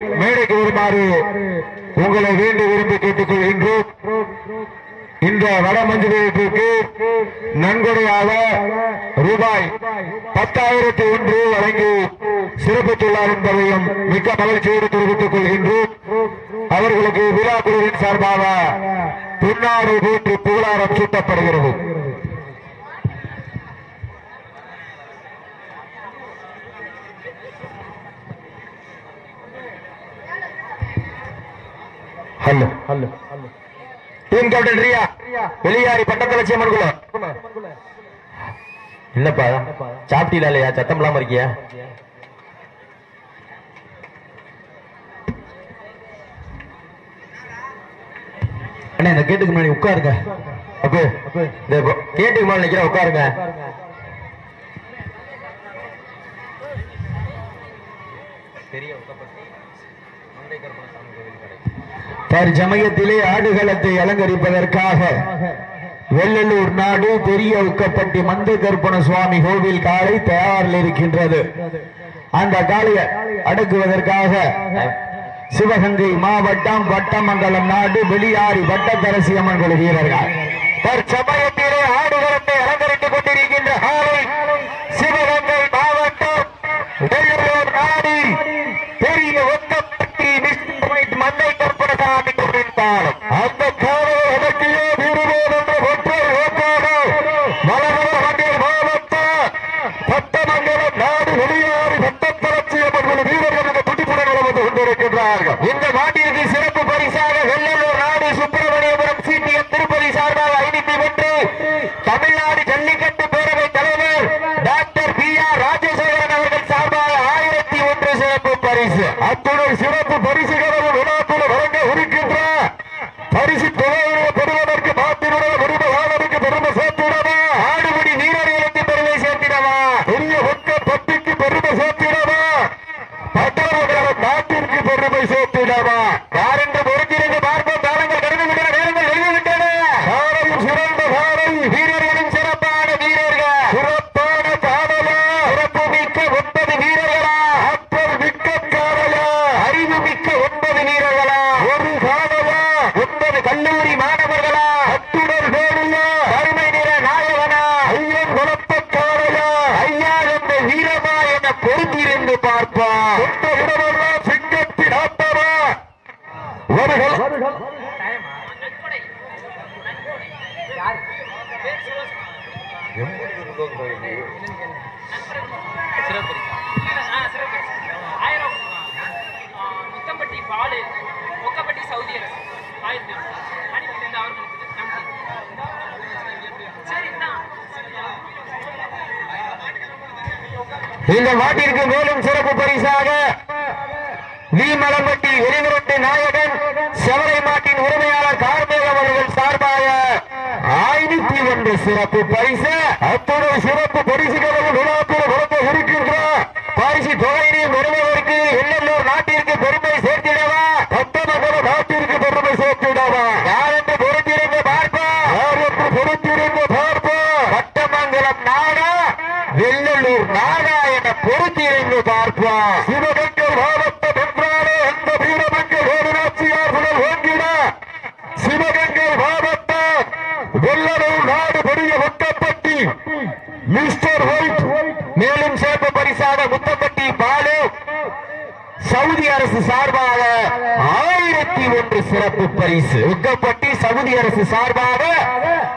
மேடைக்கு வருமாறு உங்களை வேண்டி விரும்பி கேட்டுக் கொள்கின்றோம். இந்த வடமஞ்சுக்கு நன்கொடையாக ரூபாய் 10,001 வழங்கி சிறப்பித்துள்ளார் என்பதையும் மிக்க மகிழ்ச்சியோடு தெரிவித்துக் கொள்கின்றோம். அவர்களுக்கு விழா குழுவின் சார்பாக பொன்னாறு போன்று புகழாரம் சூட்டப்படுகிறது. Hello hello team captain Riya வெளியாரி பட்டத்தலட்சி அம்மன். என்னப்பா சாப்பிட்டீங்களா இல்லையா? சத்தம் இல்லாம இருக்கியா? அண்ணா இந்த கேட்டுக்கு முன்னாடி உட்காருங்க. அப்போ கேட்டுக்கு முன்னாடி நிக்கிற உட்காருங்க. தற்சமயத்திலே ஆடுகளத்தை அலங்கரிப்பதற்காக வெள்ளலூர் நாடு பெரிய உக்கப்பட்டி மந்த கருப்பண சுவாமி கோவில் காலை தயாரில் இருக்கின்றது. அந்த காலையை அடக்குவதற்காக சிவகங்கை மாவட்டம் வட்டமங்கலம் நாடு வெளியாரி வட்டத்தரசி அம்மன் குழு வீரர்கள் தற்சமயத்திலே ஆடுகளத்தை அலங்கரித்துக் கொண்டிருக்கின்ற காலை சிவகங்கை மாவட்டம் வெள்ளலூர் நாடு பெரிய உக்கப்பட்டி மந்தை கற்பனசாமி குறித்தாலும் அந்த காலையை அடக்கியோ வீரர்கள் என்ற ஒற்றை ஓட்டாக மலர்வர வண்டியில் மாவட்டம் வட்டமங்கலம் நாடு வெளியாரி வட்டத்தலட்சி அம்மன் வீரர்கள் இந்த துடிப்புடன் வந்து கொண்டிருக்கின்றார்கள். இந்த நாட்டிற்கு சிறப்பு பரிசாக வெள்ளலூர் நாடு சுப்பிரமணியபுரம் சிடிஎம் திருப்பதி சார்பாக 501 தமிழ்நாடு ஜல்லிக்கட்டு பேரவை தலைவர் டாக்டர் பி.ஆர். ராஜசேகரன் அவர்கள் சார்பாக 1001 சிறப்பு பரிசு. அத்துடன் சிறப்பு பரிசுகளும் விழாக்குழு வழங்க இருக்கின்ற பரிசு தொகையை பெறுவதற்கு மாத்தினுடைய உரிமையாளருக்கு பெருமை சேர்த்திடவா, ஆடுபடி வீரர்களுக்கு பெருமை சேர்த்திடவா, பெரிய ஒக்க பட்டிக்கு பெருமை சேர்த்திடவா, பட்டமங்கலம் நாட்டிற்கு பெருமை சேர்த்திடவா, யார் என்று பொறுத்திருந்து பார்ப்போம். காலங்கள் கடந்து விட்டன, நேரங்கள் நெருங்கிவிட்டன. காலையும் சிறந்த காலை, வீரர்களும் சிறப்பான வீரர்கள், சிறப்பான காவலா, சிறப்பு மிக்க 9 வீரர்களா, ஆற்றல் மிக்க காவலா, அறிவு மிக்க 9 வீரர்களா, ஒரு காவலா, 9 கல்லூரி மாணவர்களா, அத்துடன் வேலையா, கருமை நிற நாயகனா, ஐயன் குலத்த காவலா, ஐயா என்ற வீரமா என பொறுத்திருந்து பார்ப்பா. சொந்த இடமெல்லாம் சிங்கத்தின் ஆட்டமா வருகள் முத்தம்பட்டி பாலு ஒக்கப்பட்டி சவுதி அரசு 1000 அனுப்பியிருந்த அவர்களுக்கு நன்றி. சரிண்ணா இந்த நாட்டிற்கு மேலும் சிறப்பு பரிசாக வீமலம்பட்டி வெளிவிரட்டு நாயகன் செவரை மாட்டின் உரிமையாளர் கார்மேகம் அவர்கள் சார்பாக 501 சிறப்பு பரிசு. அத்துடன் சிறப்பு பரிசுகளும் விழாக்குழு வழங்க இருக்கின்ற பரிசு தொகையினையும் பெறுவதற்கு வெள்ளலூர் நாட்டிற்கு பெருமை சேர்த்திடவா, வட்டமங்கலம் நாட்டிற்கு பெருமை சேர்த்திடவா, யார் என்று பொறுத்திருந்து பார்ப்பா, யார் என்று பொறுத்திருந்து பார்ப்பா. வட்டமங்கலம் நாடா வெள்ளலூர் நாடா என பொறுத்திருந்து பார்ப்பா. சிவகங்கை மாவட்டம் என்றாலே அந்த வீரமங்கை வேலுநாச்சியார் புகழ் ஓங்கிட சிவகங்கை மாவட்டம் வெள்ளலூர் நாடு பெரிய ஒட்டப்பட்டி மிஸ்டர் ஒயிட். மேலும் சிறப்பு பரிசாக முத்தப்பட்டி பாலு சவுதி அரசு சார்பாக 1001 சிறப்பு பரிசு. உக்கப்பட்டி சவுதி அரசு சார்பாக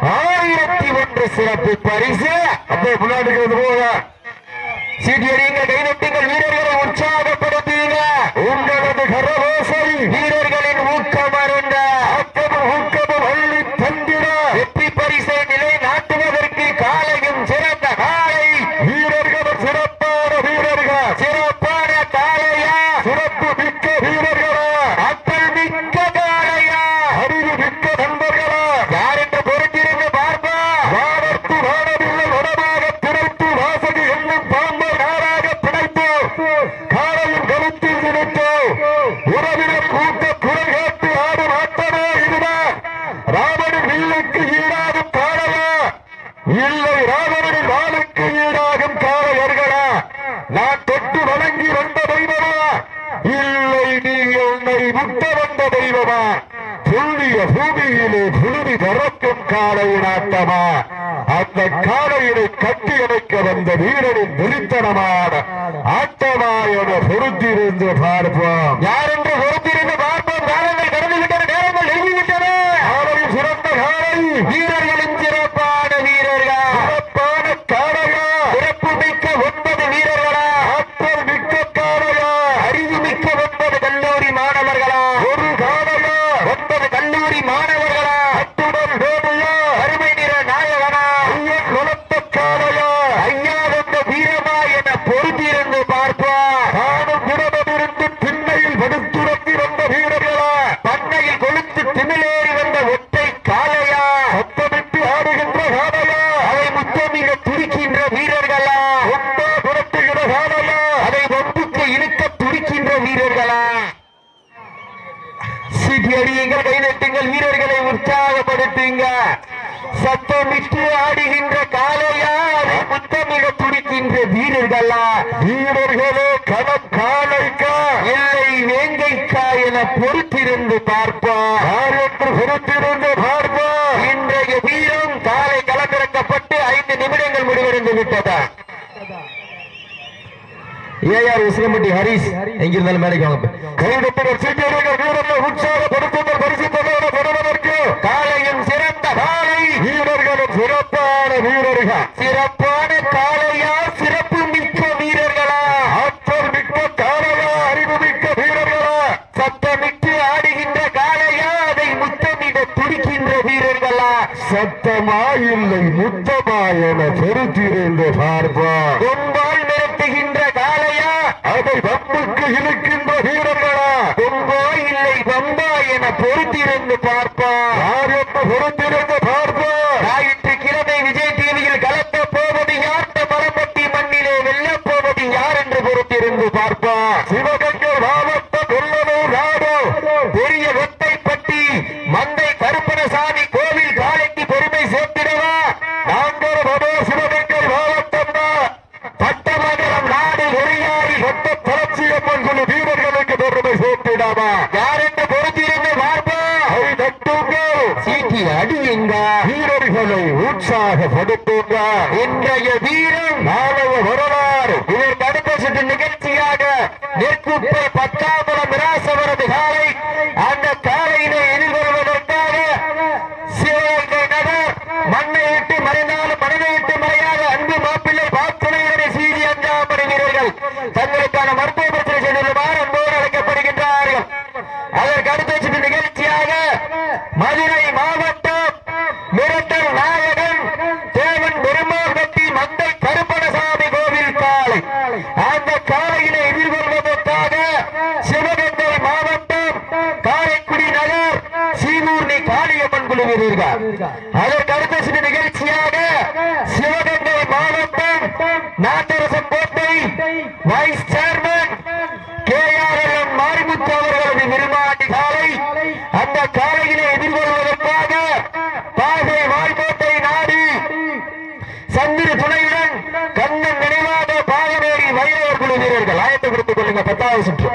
1001 சிறப்பு பரிசு. அப்படியே முன்னாடி போக சீட்டியடிங்க, கைதட்டுங்கள், வீரர்களை உற்சாகப்படுத்துங்க. உங்களது கரவோசை வீரர்களின் ஊக்கம் அருந்த அக்கமும் ஊக்கமும் அள்ளி தந்திட வெற்றி பரிசை நிலை நாட்டுவதற்கு காலையும் சிறந்த காலை, வீரர்களும் சிறப்பான வீரர்கள், சிறப்பான காலையா, சிறப்பு மிக்க வீரர்களா, ஆற்றல் மிக்க காலையா, அறிவு மிக்க நண்பர்களா, யார் என்று பொறுத்திருந்து பார்ப்பா. வானத்து வானவில்லை வடமாக பிணைத்து வாசகி என்னும் பாம்பை நாராக பிணைத்து காலையும் கருத்தில் நினைத்து உறவினர் கூட்ட குரல் கேட்டு ஆடும் ஆட்டமே இதுதான். ராமனின் வில்லுக்கு ஈடாகும் காளையா, இல்லை ராமனின் வாளுக்கு ஈடாகும் காளையர்களா, நான் தொட்டு வழங்கி வந்த தெய்வமா, இல்லை நீ முட்ட வந்த தெய்வமா புள்ளிய பூமியிலே புழுதி பறக்கும் காளையின் ஆட்டமா அந்த காளையினை கட்டி அணைக்க வந்த வீரனின் வெறித்தனமான ஆட்டமா என பொருத்திருந்து பார்ப்போம். யார் என்று பொருத்திருந்து பார்ப்போம். காலங்கள் கடந்துவிட்டன, நேரங்கள் நெருங்கிவிட்டன. காலையும் சிறந்த காலை, வீரர்களின் சிறப்பான வீரர்கள், சிறப்பான காளையா, சிறப்பு மிக்க 9 வீரர்களா, ஆற்றல் மிக்க காளையா, அறிவு மிக்க 9 கல்லூரி மாணவர்களா, ஒரு காளையா 9 கல்லூரி மாணவர்களா, அத்துடன் வேலையா, அருமை நிற நாயகனா, ஐயன் குலத்த காளையா, ஐயா வந்த வீரமா என பொருத்திருந்து பார்ப்போம். காணும் குணமிருந்து திண்ணையில் படுத்துறங்கி வந்த வீரர்களா, பண்ணையில் கொளுத்து திமிழேறி வந்த ஒற்றை காளையா, சத்தமிட்டு ஆடுகின்ற காளையா, அதை முத்தமிக துடிக்கின்ற வீரர்களா, ஒட்டா புரட்டுகிற காளையா, அதை ஒப்புக்கு இழுக்க துடிக்கின்ற வீரர்களா. சீட்டி அடியுங்கள், கைதட்டுங்கள், வீரர்களை உற்சாகப்படுத்துங்க. சத்தமிட்டு ஆடுகின்ற காளையா, அதை முத்தமிக துடிக்கின்ற வீரர்களா. வீரர்களே களம் காளைக்கா இல்லை வேங்கைக்கா என பொறுத்திருந்து பார்ப்போம். யார் என்று பொறுத்திருந்து பார்ப்போம். இன்றைய வீரம் காலை களமிறக்கப்பட்டு 5 நிமிடங்கள் முடிவடைந்து விட்டதா. ஏஆர் உசிலம்பட்டி ஹரிஸ் எங்கிருந்தாலும் மேடைக்கு வாங்க. கைதட்டுங்கள், சீட்டியடிகள், வீரர்களை உற்சாகப்படுத்துங்கள். பரிசு பெறுவதற்கு காலையும் சிறந்த காலை, வீரர்களும் சிறப்பான வீரர்கள், சிறப்பான காளையா, சிறப்பு மிக்க வீரர்களா, ஆற்றல் மிக்க காளையா, அறிவு மிக்க வீரர்களா, சத்தமிட்டு ஆடுகின்ற காளையா, அதை முத்தமிட துடிக்கின்ற வீரர்களா. சத்தமா இல்லை முத்தமா என பொறுத்திருந்து பார்ப்போம். கொம்பால் நிறுத்துகின்ற காளையா, அதை வம்புக்கு இழுக்கின்ற வீரர்களா, கொம்பா இல்லை வம்பா என பொறுத்திருந்து பார்ப்போம். யார் என்று பொறுத்திருந்து பார்ப்போம். ஞாயிற்றுக்கிழமை விஜய் டிவியில் கலக்க போவது யார், மரப்பட்டி மண்ணிலே வெல்லப் போவது யார் என்று பொறுத்திருந்து பார்ப்போம். சிவகங்கை மாவட்டம் வெள்ளலூர் நாடு பெரிய வெட்டைப்பட்டி மந்தை கருப்பணசாமி கோவில் காலைக்கு பெருமை சேர்த்திடவா. நாங்கள் வடோ சிவகங்கை மாவட்டம் பட்டமங்கலம் நாடு ஒரியாரி ஒட்ட புரட்சியம்மன் குழு வீரர்களுக்கு பெருமை சேர்த்திடாமா. யார் என்று பொறுத்திருந்து பார்ப்போம். சீட்டி அடியுங்க, வீரர்களை உற்சாகப்படுத்துங்க. இன்றைய வீரம் நாளைய வரலாறு. இதற்கு அடுத்த சுற்று நிகழ்ச்சியாக நெற்குப்பை 10ஆம் மிராசவரது காலை, அந்த காலையினை எதிர்கொள்வதற்காக சிவகங்கை நகர் மண்ணை விட்டு மறைந்தாலும் மனதை விட்டு மறையாத அன்பு மாப்பிள்ளை பாத்துணையினரை சீதி 5ஆம் படை வீரர்கள் தங்களுக்கான மருத்துவ பிரச்சனை செய்துள்ளவாறு அன்போடு அழைக்கப்படுகின்றார்கள். அதற்கு அடுத்த சுற்று நிகழ்ச்சியாக மதுரை மாவட்டம் மிரட்டல் நாயகன் தேவன் பெருமாள்பட்டி மந்தை கருப்பணசாமி கோவில் காலை, அந்த காலையினை எதிர்கொள்வதற்காக சிவகங்கை மாவட்டம் காரைக்குடி நகர் சீனூர்ணி காளியம்மன் குழு வீரர்கள். அதற்கு அடுத்த சில நிகழ்ச்சியாக சிவகங்கை மாவட்டம் நாட்டரசன் கோட்டை வைஸ் சேர்மன் KRLM மாரிமுத்து அவர்களது விருமாண்டி காலை, அந்த காலையினை எதிர்கொள்வதற்காக பாகை வாய்க்கோட்டை நாடு சந்திர துணையுடன் கண்ணன் நினைவாக பாகமேரி வைரவர் குழு வீரர்கள் ஆயத்தை கொடுத்துக் கொள்ளுங்க. 10வது சுற்று.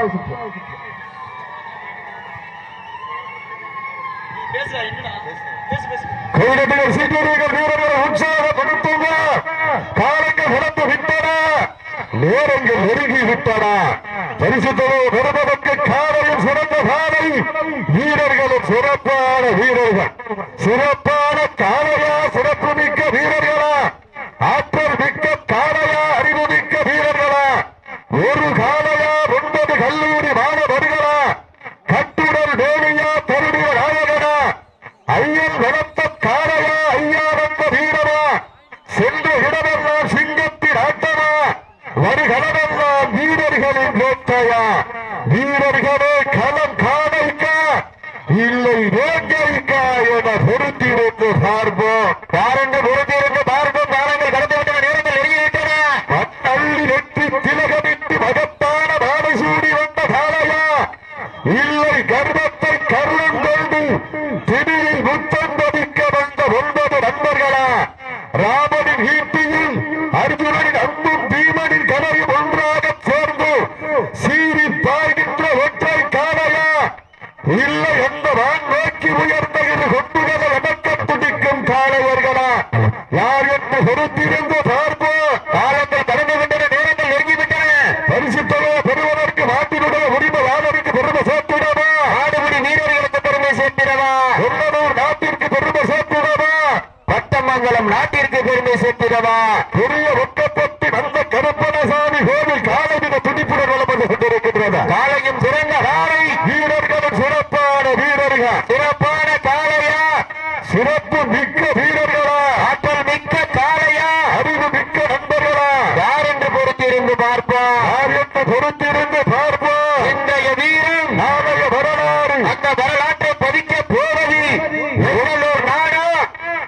கைதட்டுகள், சீட்டியடிகள், வீரர்களை உற்சாகப்படுத்துங்க. காலைக்கு உடம்பு விட்டன, நேரங்கள் நெருங்கி விட்டன. பரிசுத்தவை பெறுவதற்கு காலையும் சிறந்த காலை, வீரர்களும் சிறப்பான வீரர்கள், சிறப்பான காலையா, சிறப்பு மிக்க வீரர்களா, ஆற்றல் மிக்க காலையா, அறிவு மிக்க வீரர்களா, ஒரு காலையா 9 கல்லூரி மாணவர்களா, கட்டுடல் வேலையா, தருணிய நாயகனா, ஐயன் வளர்த்த காலையா, ஐயா வந்த வீரமா, சென்ற இடமெல்லாம் சிங்கத்தின் ஆட்டமா, வருகளமெல்லாம் வீரர்களின் வேட்டையா. வீரர்களே களம் காலைக்கா இல்லை வேங்கைக்கா என பொறுத்திருந்து பார்ப்போம். யாரென்று பொறுத்திருந்து பார்ப்போம். காலங்கள் கடந்துவிட்டன, நேரங்கள் நெருங்கிவிட்டன. தள்ளி வெற்றி திலகமிட்டு மகத்தான மாலை சூடி வந்த காலையா, இல்லை கர்வத்தை கருளம் கொண்டு திடீரில் முத்தம் பதிக்க வந்த 9 நண்பர்களா, ராமனின் ஈட்டியில் அர்ஜுனனின் அம்பும் பீமனின் கதையும் ஒன்றாக சேர்ந்து சீறி பாய்கின்ற ஒற்றை காலையா, இல்லை எந்த வான் நோக்கி உயர்ந்த இரு கொண்டுகளை அடக்க துடிக்கும் காளையர்களா யார் என்று பொறுத்திருந்து பார்ப்போம். காலங்கள் கடந்து விட்டன, நேரங்கள் நெருங்கிவிட்டன. பரிசு தொகையை பெறுவதற்கு நாட்டினுடைய உரிமை வாழருக்கு பெருமை சேர்த்திடவா, ஆடுபடி வீரர்களுக்கு பெருமை சேர்த்திடவா, உள்ளூர் நாட்டிற்கு பெருமை சேர்த்திடவா, பட்டமங்கலம் நாட்டிற்கு பெருமை சேர்த்திடவா. பெரிய ஒட்டப்பட்டு வந்த கருப்பணசாமி கோவில் காலை மிக துடிப்புடன் வளர்ந்து கொண்டிருக்கின்றது. காலையும் சிறந்த காலை, வீரர்களும் சிறப்பான வீரர்கள், சிறப்பான காளையா, சிறப்பு மிக்க வீரர்களா, ஆற்றல் மிக்க காளையா, அறிவு மிக்க நண்பர்களா, யார் என்று பொறுத்திருந்து பார்ப்போம். யார் என்று பொறுத்திருந்து பார்ப்போம். இன்றைய வீரன் நாளைய வரலாறு, அந்த வரலாற்றை பதிக்க போவது உள்ளூர் நாடா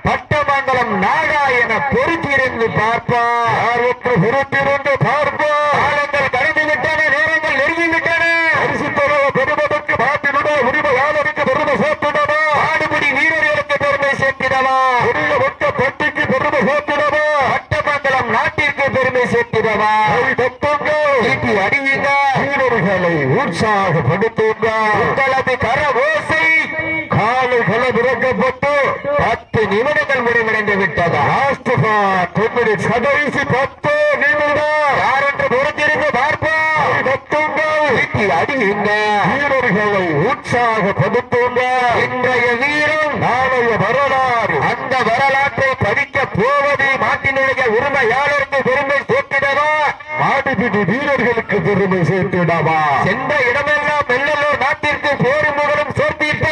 பட்டமங்கலம் நாடா என பொறுத்திருந்து பார்ப்போம். யார் என்று பொறுத்திருந்து பார்ப்போம். காலங்கள் கடந்து விட்டன, நேரங்கள் நெருங்கிவிட்டன. பரிசு தொகையை பெறுவதற்கு நாட்டினுடைய உரிமையாளருக்கு பெருமை சேர்த்திடவா, ஆடுபடி வீரர்களுக்கு பெருமை சேர்த்திடவா, பெரிய ஒட்டப்பட்டிக்கு பெருமை சேர்த்திடவா, பட்டமங்கலம் நாட்டிற்கு பெருமை சேர்த்திடவா. ஈட்டி அடியுங்க, வீரர்களை உற்சாகப்படுத்துங்க. உங்களது கர ஓசை காலுகளை விறக்கப்பட்டு 10 நிமிடங்கள் முடிவடைந்து விட்டதா. கடைசி 10 நிமிடம். யார் என்று பொறுத்திருந்து பார்ப்போம். ஈட்டி அடியுங்க, வீரர்களை உற்சாகப்படுத்துங்க. இன்றைய வீரம் நாளைய வரலாறு, அந்த வரலாற்றை படிக்க போவது நாட்டினுடைய உரிமையாளருக்கு பெருமை சேர்த்திடவா, மாடுபிடி வீரர்களுக்கு பெருமை சேர்த்திடவா. சென்ற இடமெல்லாம் வெள்ளலூர் நாட்டிற்கு பேரும் புகழும் சேர்த்திட்ட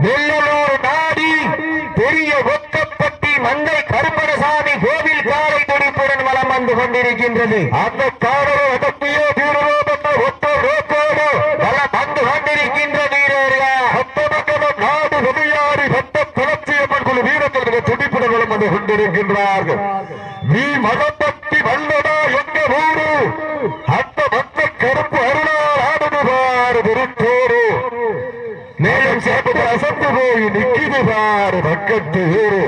வெள்ளலூர் நாடி பெரிய ஒக்கப்பட்டி மந்தை கருப்பணசாமி கோவில் காலை துடிப்புடன் வலம் வந்து கொண்டிருக்கின்றது. அந்த காவலை அடக்கிய வீரரோ ஒத்த ரோக்கோடு வலம் வந்து கொண்டிருக்கின்ற வீரர்கள் பட்டமங்கலம் நாடு வெளியாடி பட்ட புலட்சியம்மன் குழு வீரர்கள் துடிப்புடன் வலம் வந்து கொண்டிருக்கின்றார்கள். நீ மதப்பட்டி வல்லடா எங்க ஊரு, அந்த மந்த கருப்பு அருளால் ஆடுவார் விருத்தோடு. மேலும் சேர்ப்பது அசந்து போய் நிற்கிது பாரு பக்கத்து ஊரு.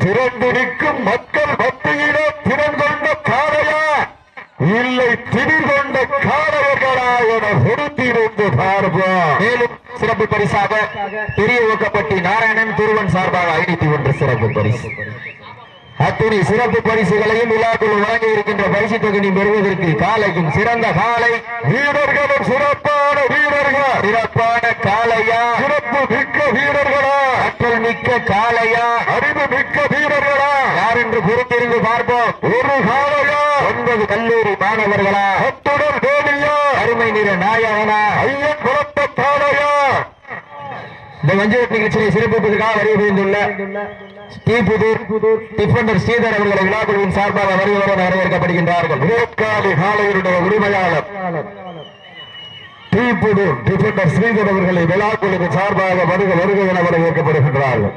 திரண்டு நிற்கும் மக்கள் மத்தியிலே திறங்கொண்ட காளையா, இல்லை திடீர் கொண்ட காளையர்களா என பொருத்திருந்து பார்ப்போம். மேலும் சிறப்பு பரிசாக பெரிய ஊக்கப்பட்டி நாராயணன் துருவன் சார்பாக 51 சிறப்பு பரிசு. அத்துணை சிறப்பு பரிசுகளையும் விழாக்குள் வழங்கி இருக்கின்ற பரிசு தொகுதி பெறுவதற்கு காலைக்கும் சிறந்த காலை, வீரர்களும் சிறப்பான வீரர்கள், சிறப்பான காளையா, சிறப்பு மிக்க வீரர்களா, ஆற்றல் மிக்க காளையா, அறிவு மிக்க வீரர்களா, யார் என்று பொறுத்திருந்து பார்ப்போம். ஒரு காளையா, 9 கல்லூரி மாணவர்களா, அத்துடன் வேலியா, அருமை நிற நாயகனா, ஐயன் குலத்த காளையா. இந்த மஞ்சள் நிகழ்ச்சியை சிறப்பிப்பதற்காக வருகை புரிந்துள்ள ஸ்ரீபுதூர் டிஃபெண்டர் ஸ்ரீதர் அவர்களை விழாக்குழுவின் சார்பாக வருகிறவர்கள் வரவேற்கப்படுகின்றார்கள். விவேக்காலி காளையருடைய உரிமையாளர் ஸ்ரீபுதூர் டிஃபெண்டர் ஸ்ரீதர் அவர்களை விழாக்குழுவின் சார்பாக வருகை என வரவேற்கப்படுகின்றார்கள்.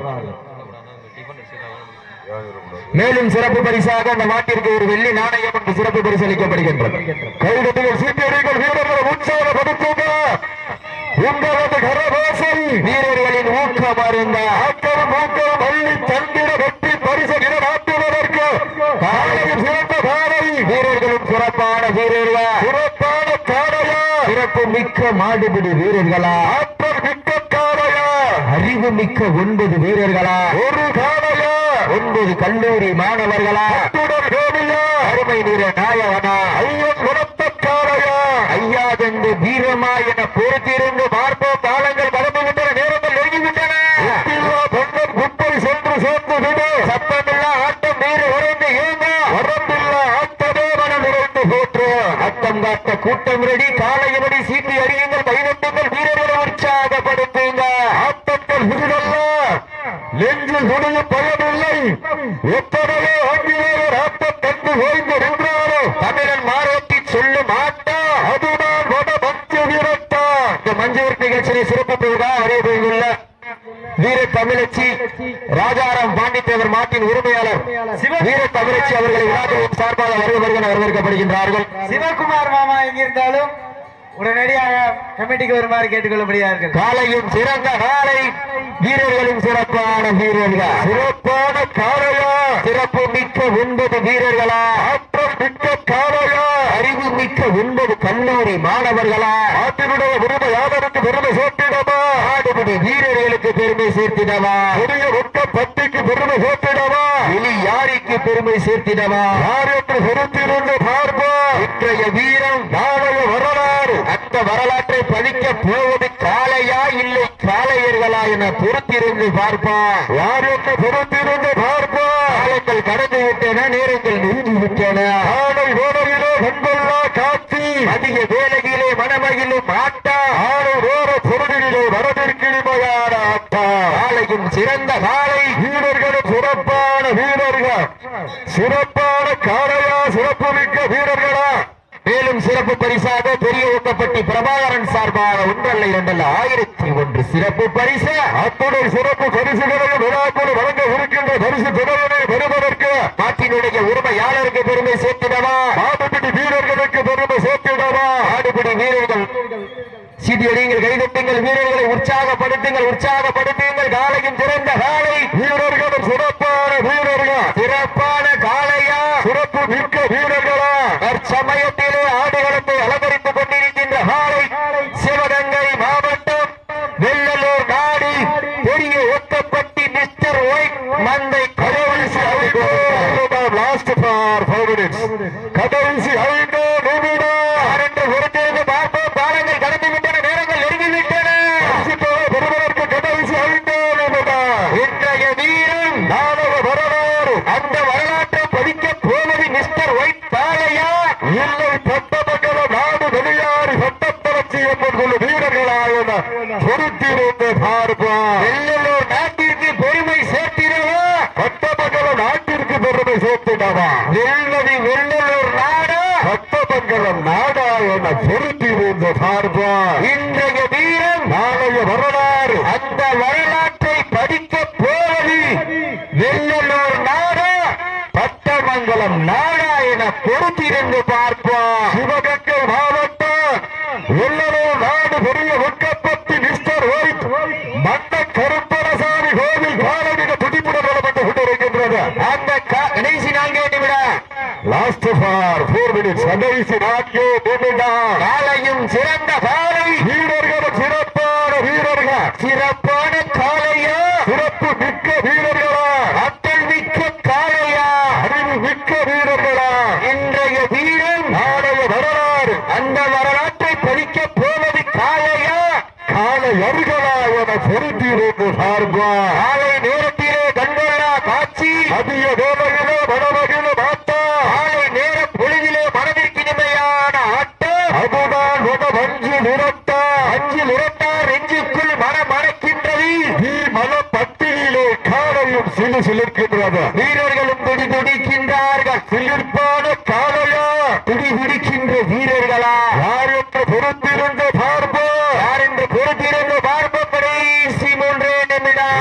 மேலும் சிறப்பு பரிசாக அந்த நாட்டிற்கு ஒரு வெள்ளி நாணயம் என்று சிறப்பு பரிசு அளிக்கப்படுகின்றது. கைதட்டுகள் சீட்டியடிகள் வீரர்களை உற்சாகப்படுத்துங்க. உங்களது கரவாசை வீரர்களின் ஊக்கம் அருந்த ஆக்கரும் ஊக்கம் பள்ளி தந்திர வெற்றி பரிசு நிலைநாட்டுவதற்கு காலையும் சிறந்த காலை, வீரர்களும் சிறப்பான வீரர்களா, சிறப்பான காளையா, சிறப்பு மிக்க மாடுபிடி வீரர்களா, ஆற்றல் மிக்க காளையா, அறிவு மிக்க 9 வீரர்களா, ஒரு காளையா, 9 கல்லூரி மாணவர்களா, அத்துடன் வேலியா, அருமை நிற நாயகனா, ஐயன் குலத்த காளையா, ஐயாதென்று வீரமா என பொறுத்திருந்து பார்ப்போம். காலங்கள் கடந்து விட்டன, நேரங்கள் நெருங்கிவிட்டன. குப்பை சென்று சேர்ந்து விடு, சத்தமில்லா ஆட்டம் நீர் உறைந்து ஏங்க, வரம்பில்லா ஆட்டமே மனம் உறைந்து போற்று. ஆட்டம் காட்ட கூட்டம் ரெடி, காலையபடி சீட்டி அறியுங்கள், கைதட்டுங்கள், வீரர்களை உற்சாகப்படுத்துங்க. ஆட்டங்கள் விருதல்ல, நெஞ்சில் துணிய பயமில்லை. எத்தனையோ ஆங்கிலேயர் ஆட்டம் கண்டு ஓய்ந்து நின்றாலும் தமிழன் மாரோட்டி சொல்லும் ஆட்டா, அதுதான் வட பக்தி வீரத்தா. இந்த மஞ்சள் நிகழ்ச்சியை சிறப்பிப்பதற்காக அறிவுள்ள வீர தமிழச்சி ராஜாராம் பாண்டித்தேவர் மாட்டின் உரிமையாளர் வீர தமிழச்சி அவர்களை விழாக்களின் சார்பாக வருவதற்கு வரவேற்கப்படுகின்றார்கள். சிவகுமார் மாமா எங்கிருந்தாலும் உடனடியாக கமிட்டிக்கு வருமாறு கேட்டுக்கொள்ளப்படுகிறார்கள். காலையும் சிறந்த காலை, வீரர்களும் சிறப்பான வீரர்கள், சிறப்பான காளையா, சிறப்பு மிக்க 9 வீரர்களா, ஆற்றல் மிக்க காளையா, அறிவு மிக்க 9 கல்லூரி மாணவர்களா, ஆற்றினுடைய விருது யாதருக்கு விருது சேர்த்திடமா, ஆடுபடி வீரர்களுக்கு பெருமை சேர்த்திடவா புதிய ஒட்டப்பட்டிக்கு பெருமை சேர்த்திடவா இனி யாருக்கு பெருமை சேர்த்திடவா யார் என்று பொறுத்திருந்து பார்ப்போம் இன்றைய வீரம் நாளைய வரலாறு அந்த வரலாற்றை பதிக்க போவது காளையா இல்லை காளையர்களா என பொறுத்திருந்து பார்ப்போம் யார் என்று பொறுத்திருந்து பார்ப்போம் காலங்கள் கடந்து விட்டன நேரங்கள் நெருங்கி விட்டன ஆடை ஓடையிலே கண்கொள்ளா காட்சி அதிக வேலையிலே மனமகிழும் ஆட்டா ஆடை ஓர பொருளிலே வரவிருக்கிழிமையான ஆட்டா காலையும் சிறந்த காலை வீரர்களும் சிறப்பான வீரர்கள் சிறப்பான காளையா சிறப்பு மிக்க வீரர்களா மேலும் சிறப்பு பரிசாக பெரிய ஊட்டப்பட்டி பிரபாகரன் சார்பாக ஒன்றல்ல இரண்டல்ல 1001 சிறப்பு பரிசு அத்துடன் சிறப்பு பரிசுகளையும் விழாக்கள் வழங்க இருக்கின்ற பரிசு தொகையினை பெறுவதற்கு நாட்டினுடைய உரிமையாளருக்கு பெருமை சேர்த்திடவா ஆடுபிடி வீரர்களுக்கு பெருமை சேர்த்திடவா ஆடுபிடி வீரர்கள் சீட்டியடிங்கள் கைதட்டுங்கள் வீரர்களை உற்சாகப்படுத்துங்கள் காலையும் சிறந்த காலை வீரர்களும் சிறப்பான வீரர்கள் சிறப்பான காளையா சிறப்பு மிக்க வீரர்களா தற்சமயத்திலே ஆடுகளத்தை அலங்கரித்துக் கொண்டிருக்கின்ற காலை சிவகங்கை மாவட்டம் வெள்ளலூர் நாடு பெரிய ஒட்டப்பட்டி மிஸ்டர் ஒயிட் மந்தை கடைசி 5 நிமிடம் என்று பொறுத்தேர்ந்து பார்ப்போம் பாலங்கள் கடந்து விட்டன நேரங்கள் நெருங்கி விட்டன பெறுவதற்கு கடைசி 5 நிமிடம் இன்றைய வீரம் நாளைய வரலாறு அந்த வரலாற்றை பதிக்க போவது மிஸ்டர் ஒயிட் பாலையா இல்லை பட்டமங்கலம் நாடு வெளியாறு சட்டப்பரட்சி என்று வீரர்களாக பொறுத்திருந்து பார்ப்போம் வெள்ளலூர் நாட்டிற்கு பெருமை சேர்த்திடவா பட்டமங்கலம் நாட்டிற்கு பெருமை சேர்த்திடவா வெள்ளலூர் நாடா பட்டமங்கலம் நாடா என பொறுத்திருந்து பார்ப்போம் இன்றைய வீரம் நாளைய வரலாறு அந்த வரலாற்றை படிக்க போவது வெள்ளலூர் நாடா பட்டமங்கலம் நாடா என பொறுத்திருந்து பார்ப்போம் சிவகங்கை மாவட்டம் வெள்ளலூர் நாடு பெரிய ஒட்டப்பட்டி மிஸ்டர் ஒயிட் மன்ன கருப்பணசாமி கோவில் காலமிக துடிப்புடன் வந்து கொண்டிருக்கின்றது அந்த கடைசி 4 நிமிடம் லாஸ்ட் ஃபார் 4 மினிட்ஸ் கடைசி 4 நிமிடம் காலையும் சிறந்த காலை வீரர்களும் சிறப்பான வீரர்கள் சிறப்பான காளையா சிறப்பு மிக்க வீரர்களா ஆற்றல் மிக்க காளையா அறிவு மிக்க வீரர்களா இன்றைய வீரம் நாளைய வரலாறு அந்த வரலாற்றை பதிக்க போவது காளையா காளையர்களா என பொருத்திருந்து பார்ப்போம் காலை நேரத்திலே கண்கொள்ளா காட்சி அதிக வேலையிலே மனமகிழ மாட்டா காலை நேர பொழுதிலே மனதிற்கு இனிமையான ஆட்டம் அதுதான் அஞ்சு நிறத்தா நெஞ்சுக்குள் மனமணக்கின்றது மனப்பட்டியிலே காலையும் சிலிர்க்கின்றது வீரர்களும் துடிக்கின்றார்கள் சிலிர்ப்பான காலையா துடிக்கின்ற வீரர்களா யார் என்று பொறுத்திருந்து பார்ப்போம் கடைசி 3 நிமிடம்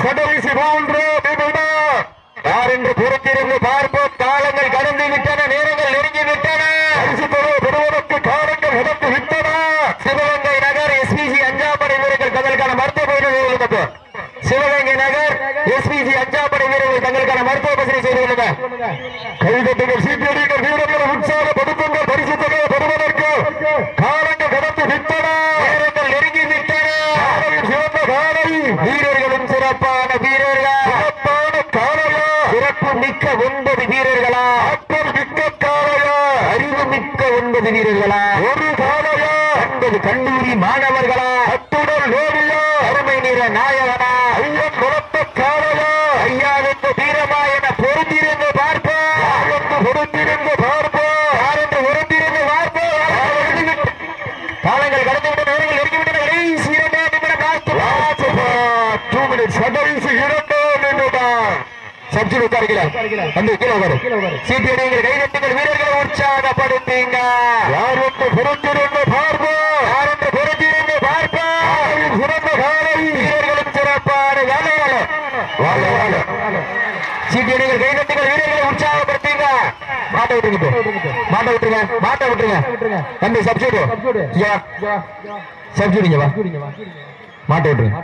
கடைசி 3 நிமிடம் யார் என்று பொறுத்திருந்து பார்ப்போம் காலங்கள் கடந்து விட்டன நேரங்கள் நெருங்கி விட்டன பெறுவதற்கு காலங்கள் நடந்து விட்டன சிவகங்கை நகர் எஸ்பிசி அஞ்சாப்படை வீரர்கள் தங்களுக்கான மருத்துவ பரிசோதனை சிவகங்கை நகர் எஸ்பிசி அஞ்சாப்படை வீரர்கள் தங்களுக்கான மருத்துவ பரிசோதனை செய்து கொள்ளுங்க கைதட்டுங்கள் சீட்டியடிகள் வீரர்களை உற்சாகப்படுத்துங்கள் பரிசு தொகையை பெறுவதற்கு காலங்கள் கடந்து விட்டன நேரங்கள் நெருங்கி விட்டன சிறந்த காலை வீரர்களும் சிறப்பான வீரர்கள் சிறப்பான காலையா சிறப்பு மிக்க 9 வீரர்களா ஆற்றல் மிக்க காலையா அறிவு மிக்க 9 வீரர்களா ஒரு காலையா 9 கல்லூரி மாணவர்களா அத்துடன் லோடியா அருமை நிற நாயகனா ஐயன் குலத்த காலையா ஐயாவுக்கு வீரமா என பொறுத்திருந்து பார்ப்போம் யார் என்று பொறுத்திருந்து பார்ப்போம் காலங்கள் கடந்து விட்ட நேரங்கள் நெருங்கிவிட்டன கடைசி 2 நிமிடம் கடைசி 2 நிமிடம் சப்ஜி உட்காருகிறார் வந்து கீழே உட்காரு சீட்டியடிகள் கைதட்டுங்கள் வீரர்களை உற்சாகப்படுத்தீங்க யார் என்று பொறுத்திருந்து பார்ப்போம் சிறந்த காலை வீரர்களும் சிறப்பான சீட்டியடிகள் கைதட்டுங்கள் வீரர்களை உற்சாகப்படுத்தீங்க மாட்ட விட்டுருங்க தம்பி சப்ஜூடு சப்ஜூடிங்க வா மாட்ட விட்டுருங்க